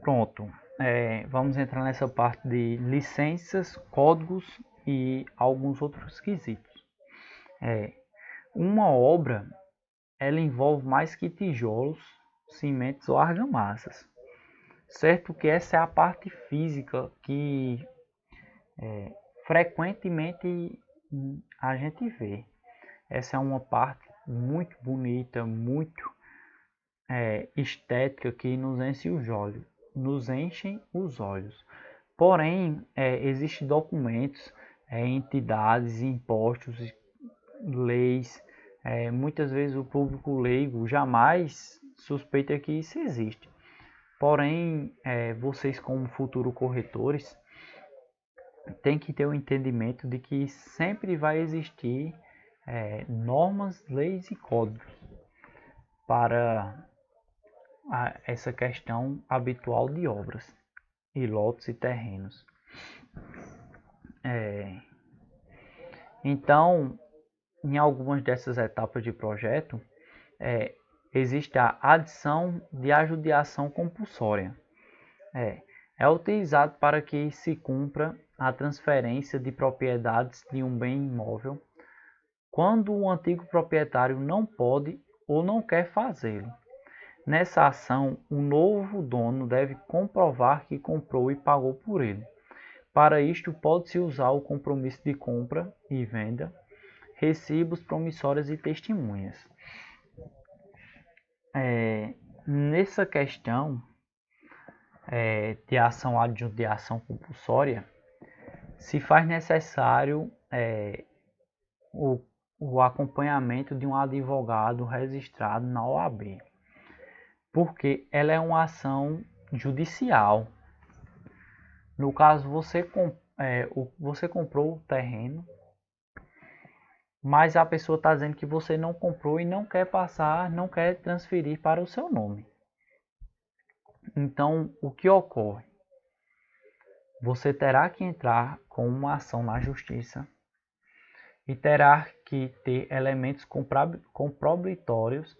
Pronto, vamos entrar nessa parte de licenças, códigos e alguns outros quesitos. Uma obra, ela envolve mais que tijolos, cimentos ou argamassas. Certo que essa é a parte física que frequentemente a gente vê. Essa é uma parte muito bonita, muito estética que nos enchem os olhos. Porém, existem documentos, entidades, impostos, leis. Muitas vezes o público leigo jamais suspeita que isso existe. Porém, vocês como futuros corretores têm que ter o entendimento de que sempre vai existir normas, leis e códigos para essa questão habitual de obras e lotes e terrenos. Então, em algumas dessas etapas de projeto, existe a adição de ajudiação compulsória. É utilizado para que se cumpra a transferência de propriedades de um bem imóvel quando o antigo proprietário não pode ou não quer fazê-lo. Nessa ação, o novo dono deve comprovar que comprou e pagou por ele. Para isto, pode-se usar o compromisso de compra e venda, recibos promissórios e testemunhas. Nessa questão de ação adjunta de ação compulsória, se faz necessário o acompanhamento de um advogado registrado na OAB, porque ela é uma ação judicial. No caso, você comprou o terreno, mas a pessoa está dizendo que você não comprou e não quer passar, não quer transferir para o seu nome. Então, o que ocorre? Você terá que entrar com uma ação na justiça e terá que ter elementos comprobatórios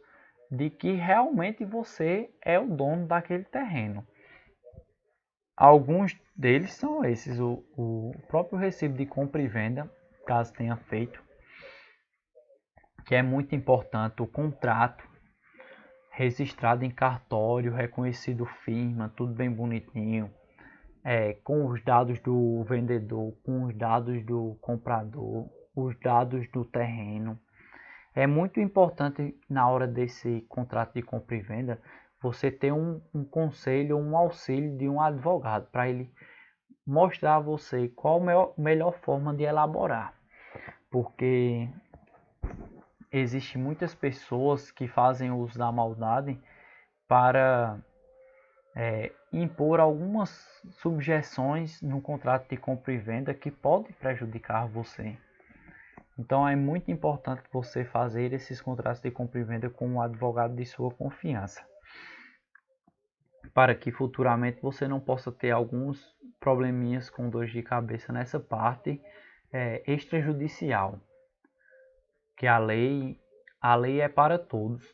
de que realmente você é o dono daquele terreno. Alguns deles são esses: o próprio recibo de compra e venda, caso tenha feito, que é muito importante, o contrato registrado em cartório, reconhecido firma, tudo bem bonitinho, com os dados do vendedor, com os dados do comprador, os dados do terreno. É muito importante na hora desse contrato de compra e venda você ter um conselho, um auxílio de um advogado para ele mostrar a você qual a melhor forma de elaborar, porque existem muitas pessoas que fazem uso da maldade para impor algumas subjeções no contrato de compra e venda que pode prejudicar você. Então é muito importante você fazer esses contratos de compra e venda com um advogado de sua confiança, para que futuramente você não possa ter alguns probleminhas com dores de cabeça nessa parte extrajudicial, que a lei é para todos,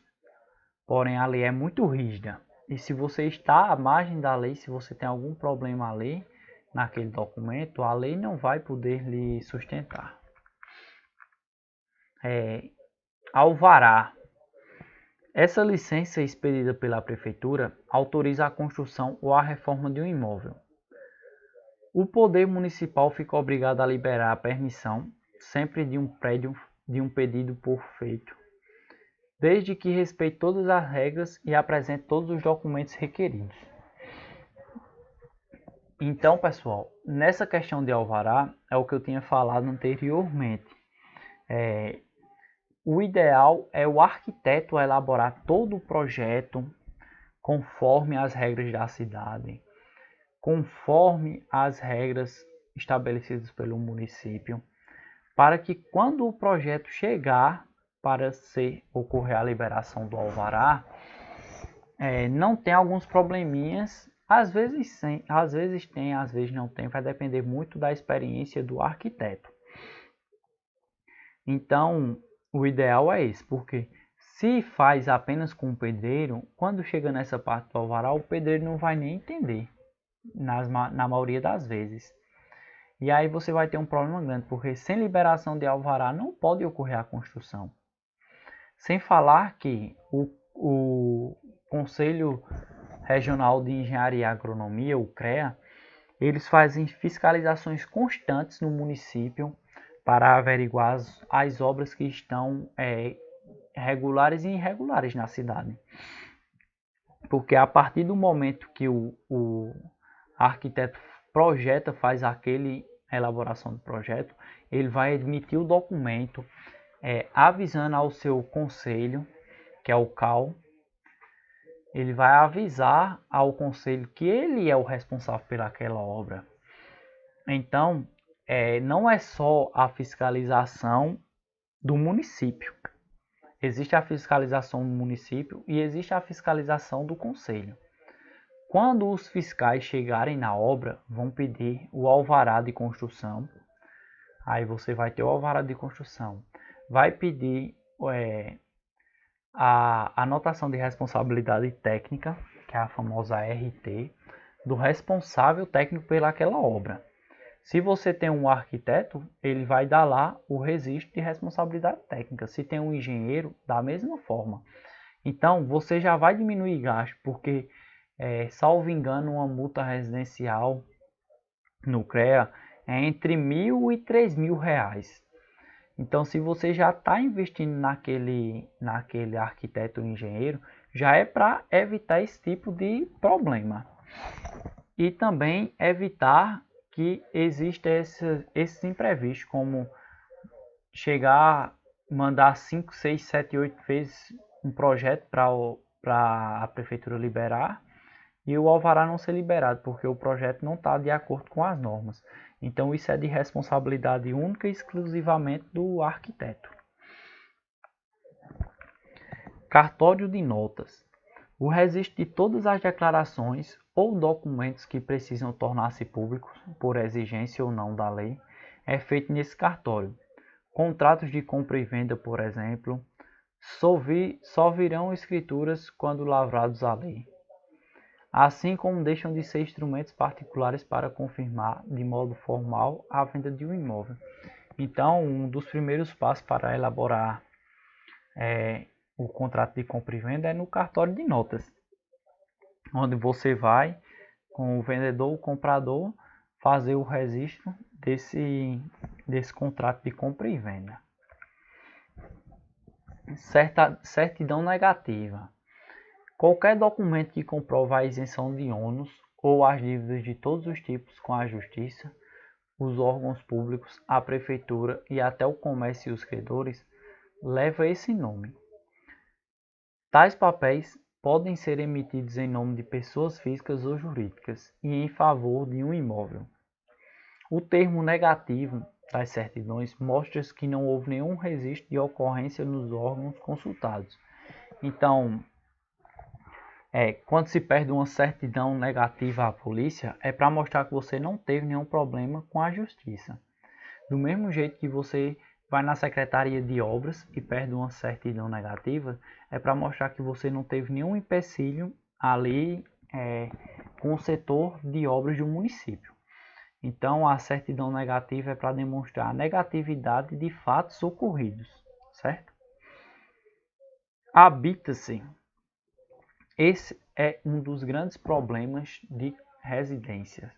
porém a lei é muito rígida, e se você está à margem da lei, se você tem algum problema a lei naquele documento, a lei não vai poder lhe sustentar. Alvará. Essa licença expedida pela prefeitura autoriza a construção ou a reforma de um imóvel. O poder municipal fica obrigado a liberar a permissão sempre de um pedido por feito, desde que respeite todas as regras e apresente todos os documentos requeridos. Então, pessoal, nessa questão de alvará, é o que eu tinha falado anteriormente. O ideal é o arquiteto elaborar todo o projeto conforme as regras da cidade, conforme as regras estabelecidas pelo município, para que quando o projeto chegar para ocorrer a liberação do alvará, não tem alguns probleminhas, às vezes tem, às vezes não tem, vai depender muito da experiência do arquiteto. Então, o ideal é esse, porque Se faz apenas com o pedreiro, quando chega nessa parte do alvará, o pedreiro não vai nem entender, na maioria das vezes. E aí você vai ter um problema grande, porque sem liberação de alvará não pode ocorrer a construção. Sem falar que o Conselho Regional de Engenharia e Agronomia, o CREA, eles fazem fiscalizações constantes no município para averiguar as obras que estão regulares e irregulares na cidade. Porque a partir do momento que o arquiteto projeta, faz aquele elaboração do projeto, ele vai emitir o documento avisando ao seu conselho, que é o CAL, ele vai avisar ao conselho que ele é o responsável pelaquela obra. Então, não é só a fiscalização do município. Existe a fiscalização do município e existe a fiscalização do conselho. Quando os fiscais chegarem na obra, vão pedir o alvará de construção. Aí você vai ter o alvará de construção. Vai pedir a anotação de responsabilidade técnica, que é a famosa RT, do responsável técnico pelaquela obra. Se você tem um arquiteto, ele vai dar lá o registro de responsabilidade técnica. Se tem um engenheiro, da mesma forma. Então, você já vai diminuir gasto, porque, salvo engano, uma multa residencial no CREA é entre R$ 1.000 e R$ 3.000. Então, se você já está investindo naquele arquiteto ou engenheiro, já é para evitar esse tipo de problema. E também evitar que existam esses imprevistos, como chegar, mandar 5, 6, 7, 8 vezes um projeto para a prefeitura liberar e o alvará não ser liberado, porque o projeto não está de acordo com as normas. Então isso é de responsabilidade única e exclusivamente do arquiteto. Cartório de notas. O registro de todas as declarações ou documentos que precisam tornar-se públicos, por exigência ou não da lei, é feito nesse cartório. Contratos de compra e venda, por exemplo, só virão escrituras quando lavrados à lei, assim como deixam de ser instrumentos particulares para confirmar de modo formal a venda de um imóvel. Então, um dos primeiros passos para elaborar o contrato de compra e venda é no cartório de notas, onde você vai com o vendedor ou comprador fazer o registro desse contrato de compra e venda. Certidão negativa. Qualquer documento que comprova a isenção de ônus ou as dívidas de todos os tipos com a Justiça, os órgãos públicos, a Prefeitura e até o comércio e os credores, leva esse nome. Tais papéis podem ser emitidos em nome de pessoas físicas ou jurídicas e em favor de um imóvel. O termo negativo das certidões mostra que não houve nenhum registro de ocorrência nos órgãos consultados. Então, quando se perde uma certidão negativa à polícia, é para mostrar que você não teve nenhum problema com a justiça. Do mesmo jeito que você vai na Secretaria de Obras e perde uma certidão negativa, é para mostrar que você não teve nenhum empecilho ali com o setor de obras do município. Então, a certidão negativa é para demonstrar a negatividade de fatos ocorridos, certo? Habita-se. Esse é um dos grandes problemas de residências.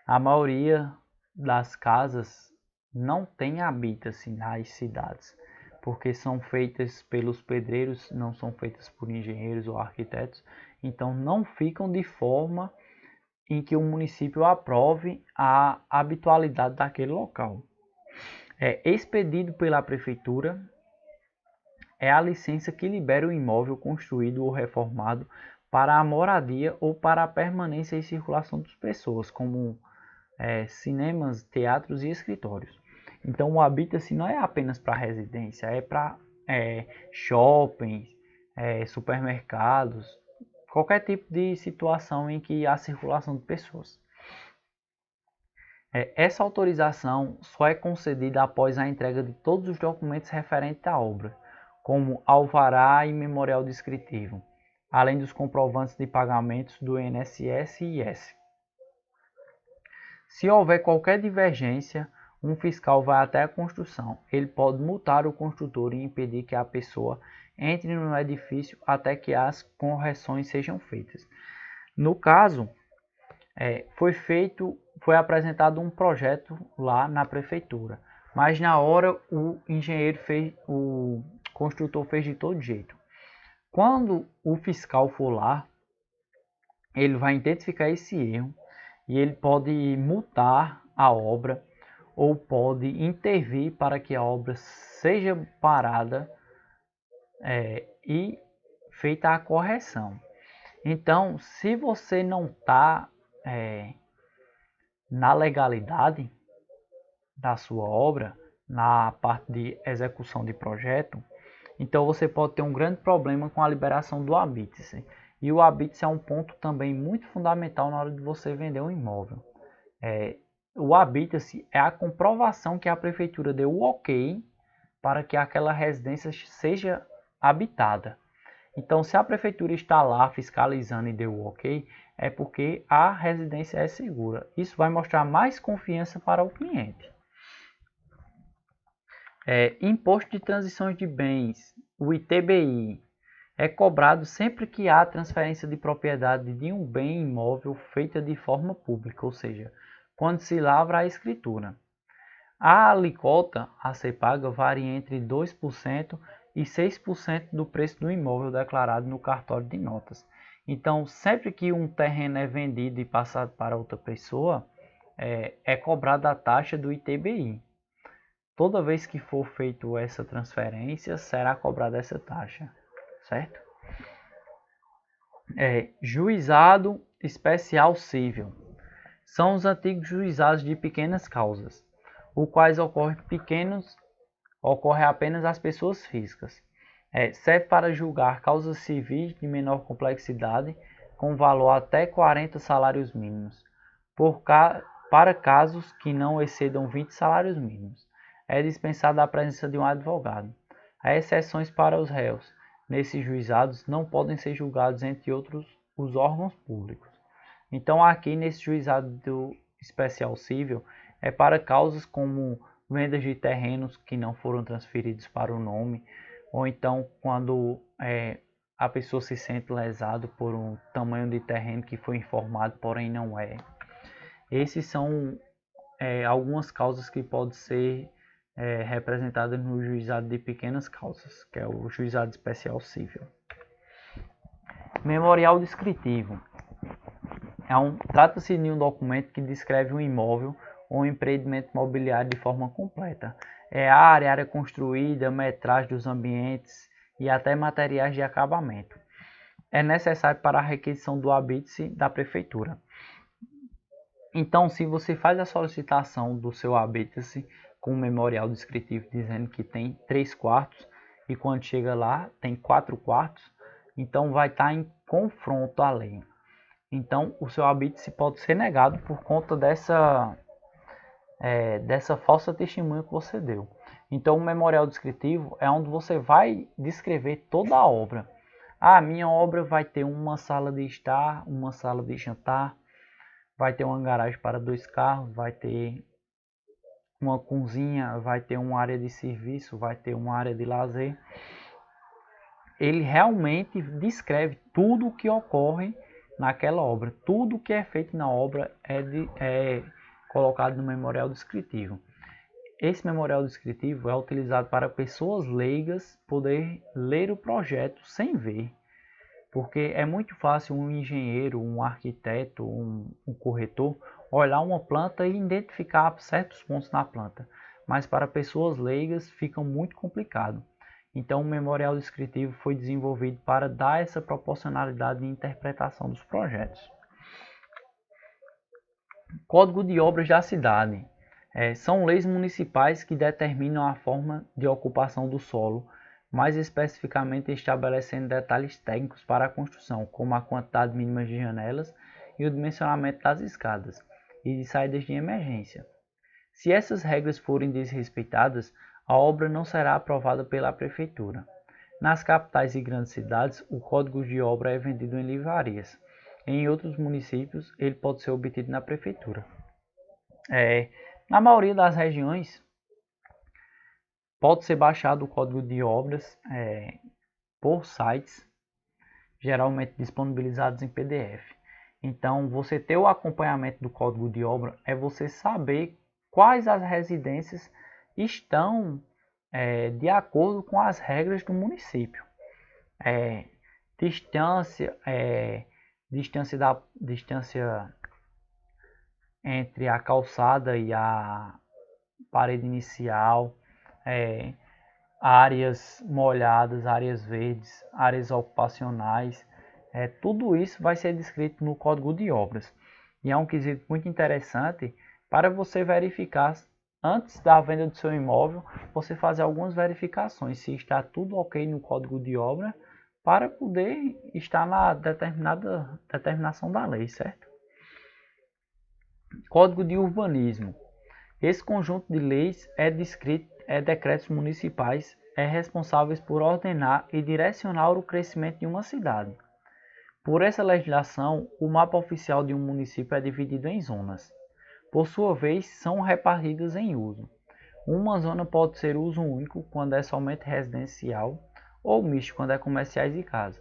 A maioria das casas não tem habita-se nas cidades, porque são feitas pelos pedreiros, não são feitas por engenheiros ou arquitetos, então não ficam de forma em que o município aprove a habitualidade daquele local. Expedido pela prefeitura, é a licença que libera o imóvel construído ou reformado para a moradia ou para a permanência e circulação das pessoas, como cinemas, teatros e escritórios. Então o habita-se não é apenas para residência, é para shoppings, supermercados, qualquer tipo de situação em que há circulação de pessoas. Essa autorização só é concedida após a entrega de todos os documentos referentes à obra, como alvará e memorial descritivo, além dos comprovantes de pagamentos do INSS e IS. Se houver qualquer divergência, um fiscal vai até a construção. Ele pode multar o construtor e impedir que a pessoa entre no edifício até que as correções sejam feitas. No caso, foi apresentado um projeto lá na prefeitura, mas na hora o construtor fez de todo jeito. Quando o fiscal for lá, ele vai identificar esse erro e ele pode multar a obra ou pode intervir para que a obra seja parada e feita a correção. Então, se você não está na legalidade da sua obra, na parte de execução de projeto, então você pode ter um grande problema com a liberação do habite-se. E o habite-se é um ponto também muito fundamental na hora de você vender um imóvel. O habite-se é a comprovação que a prefeitura deu o ok para que aquela residência seja habitada. Então, se a prefeitura está lá fiscalizando e deu o ok, é porque a residência é segura. Isso vai mostrar mais confiança para o cliente. Imposto de Transições de Bens, o ITBI, é cobrado sempre que há transferência de propriedade de um bem imóvel feita de forma pública, ou seja, quando se lavra a escritura. A alíquota a ser paga varia entre 2% e 6% do preço do imóvel declarado no cartório de notas. Então, sempre que um terreno é vendido e passado para outra pessoa, é cobrada a taxa do ITBI. Toda vez que for feita essa transferência, será cobrada essa taxa, certo? Juizado Especial Cível. São os antigos juizados de pequenas causas, os quais ocorre apenas às pessoas físicas. Serve para julgar causas civis de menor complexidade, com valor até 40 salários mínimos, para casos que não excedam 20 salários mínimos. É dispensada a presença de um advogado. Há exceções para os réus. Nesses juizados não podem ser julgados, entre outros, os órgãos públicos. Então, aqui nesse juizado do especial cível, é para causas como vendas de terrenos que não foram transferidos para o nome, ou então quando a pessoa se sente lesado por um tamanho de terreno que foi informado, porém não é. Esses são algumas causas que podem ser representadas no juizado de pequenas causas, que é o juizado especial cível. Memorial descritivo. Trata-se de um documento que descreve um imóvel ou um empreendimento imobiliário de forma completa. A área construída, metragem dos ambientes e até materiais de acabamento. É necessário para a requisição do habite-se da prefeitura. Então, se você faz a solicitação do seu habite-se com um memorial descritivo dizendo que tem 3 quartos e quando chega lá tem 4 quartos, então vai estar em confronto à lei. Então, o seu habite-se pode ser negado por conta dessa falsa testemunha que você deu. Então, o memorial descritivo é onde você vai descrever toda a obra. Minha obra vai ter uma sala de estar, uma sala de jantar, vai ter uma garagem para 2 carros, vai ter uma cozinha, vai ter uma área de serviço, vai ter uma área de lazer. Ele realmente descreve tudo o que ocorre naquela obra. Tudo que é feito na obra é colocado no memorial descritivo. Esse memorial descritivo é utilizado para pessoas leigas poder ler o projeto sem ver. Porque é muito fácil um engenheiro, um arquiteto, um corretor olhar uma planta e identificar certos pontos na planta. Mas para pessoas leigas fica muito complicado. Então o memorial descritivo foi desenvolvido para dar essa proporcionalidade de interpretação dos projetos. Código de Obras da Cidade. São leis municipais que determinam a forma de ocupação do solo, mais especificamente estabelecendo detalhes técnicos para a construção, como a quantidade mínima de janelas e o dimensionamento das escadas. e de saídas de emergência. Se essas regras forem desrespeitadas, a obra não será aprovada pela Prefeitura. Nas capitais e grandes cidades, o código de obra é vendido em livrarias. Em outros municípios, ele pode ser obtido na Prefeitura. Na maioria das regiões, pode ser baixado o código de obras por sites, geralmente disponibilizados em PDF. Então, você ter o acompanhamento do código de obra é você saber quais as residências estão de acordo com as regras do município. Distância entre a calçada e a parede inicial, áreas molhadas, áreas verdes, áreas ocupacionais, tudo isso vai ser descrito no código de obras. E é um quesito muito interessante para você verificar, antes da venda do seu imóvel, você fazer algumas verificações, se está tudo ok no código de obra, para poder estar na determinada determinação da lei, certo? Código de Urbanismo. Esse conjunto de leis decretos municipais responsáveis por ordenar e direcionar o crescimento de uma cidade. Por essa legislação, o mapa oficial de um município é dividido em zonas. Por sua vez, são repartidas em uso. Uma zona pode ser uso único, quando é somente residencial, ou misto, quando é comerciais e casa.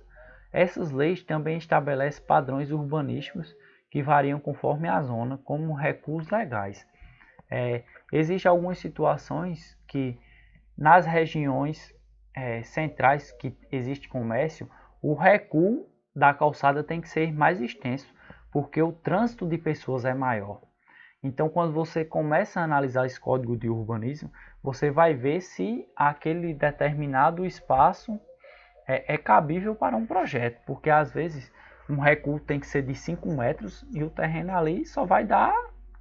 Essas leis também estabelecem padrões urbanísticos que variam conforme a zona, como recuos legais. Existem algumas situações que nas regiões centrais que existe comércio, o recuo da calçada tem que ser mais extenso, porque o trânsito de pessoas é maior. Então, quando você começa a analisar esse código de urbanismo, você vai ver se aquele determinado espaço é cabível para um projeto, porque às vezes um recuo tem que ser de 5 metros e o terreno ali só vai dar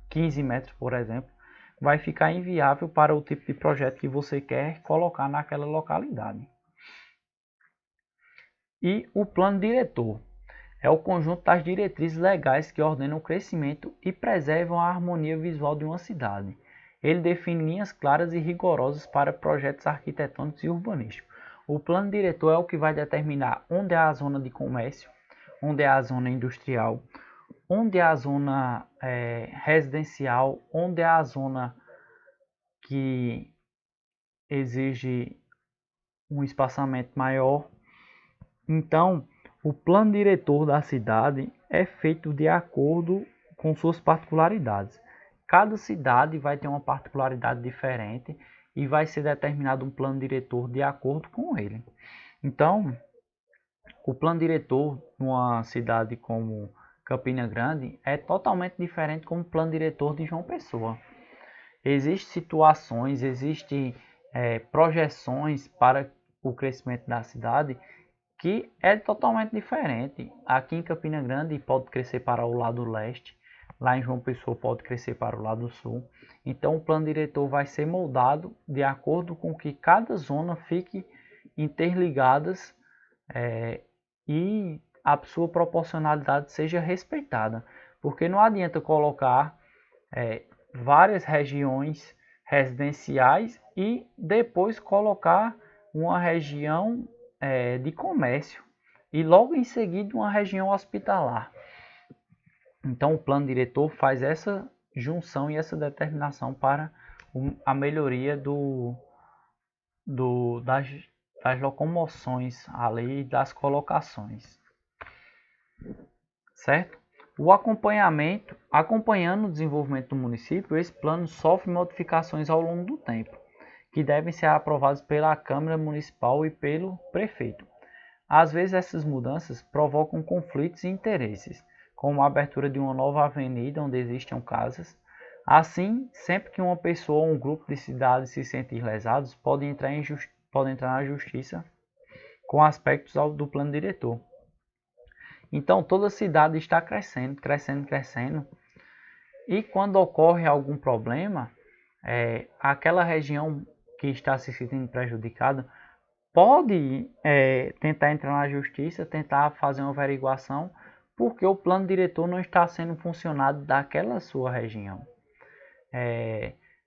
15 metros, por exemplo. Vai ficar inviável para o tipo de projeto que você quer colocar naquela localidade. E o plano diretor é o conjunto das diretrizes legais que ordenam o crescimento e preservam a harmonia visual de uma cidade. Ele define linhas claras e rigorosas para projetos arquitetônicos e urbanísticos. O plano diretor é o que vai determinar onde é a zona de comércio, onde é a zona industrial, onde é a zona residencial, onde é a zona que exige um espaçamento maior. Então, o plano diretor da cidade é feito de acordo com suas particularidades. Cada cidade vai ter uma particularidade diferente e vai ser determinado um plano diretor de acordo com ele. Então, o plano diretor numa cidade como Campina Grande é totalmente diferente do plano diretor de João Pessoa. Existem situações, existem projeções para o crescimento da cidade que é totalmente diferente. Aqui em Campina Grande pode crescer para o lado leste, lá em João Pessoa pode crescer para o lado sul. Então o plano diretor vai ser moldado de acordo com que cada zona fique interligadas e a sua proporcionalidade seja respeitada. Porque não adianta colocar várias regiões residenciais e depois colocar uma região de comércio e logo em seguida uma região hospitalar. Então o plano diretor faz essa junção e essa determinação para a melhoria das locomoções ali, das colocações, certo? O acompanhamento, acompanhando o desenvolvimento do município, esse plano sofre modificações ao longo do tempo, que devem ser aprovados pela Câmara Municipal e pelo prefeito. Às vezes essas mudanças provocam conflitos e interesses, como a abertura de uma nova avenida onde existam casas. Assim, sempre que uma pessoa ou um grupo de cidades se sentir lesados, pode entrar na justiça com aspectos do plano diretor. Então toda cidade está crescendo, e quando ocorre algum problema, aquela região que está se sentindo prejudicada pode tentar entrar na justiça, tentar fazer uma averiguação, porque o plano diretor não está sendo funcionado daquela sua região.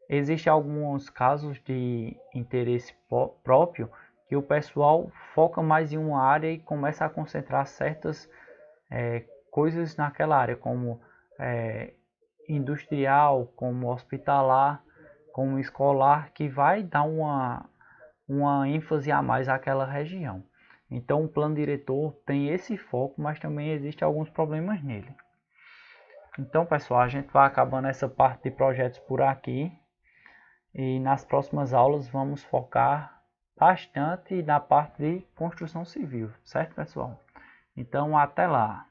Existem alguns casos de interesse próprio que o pessoal foca mais em uma área e começa a concentrar certas coisas naquela área, como industrial, como hospitalar, como escolar, que vai dar uma ênfase a mais àquela região. Então o plano diretor tem esse foco, mas também existem alguns problemas nele. Então, pessoal, a gente vai acabando essa parte de projetos por aqui. E nas próximas aulas vamos focar bastante na parte de construção civil, certo, pessoal? Então, até lá!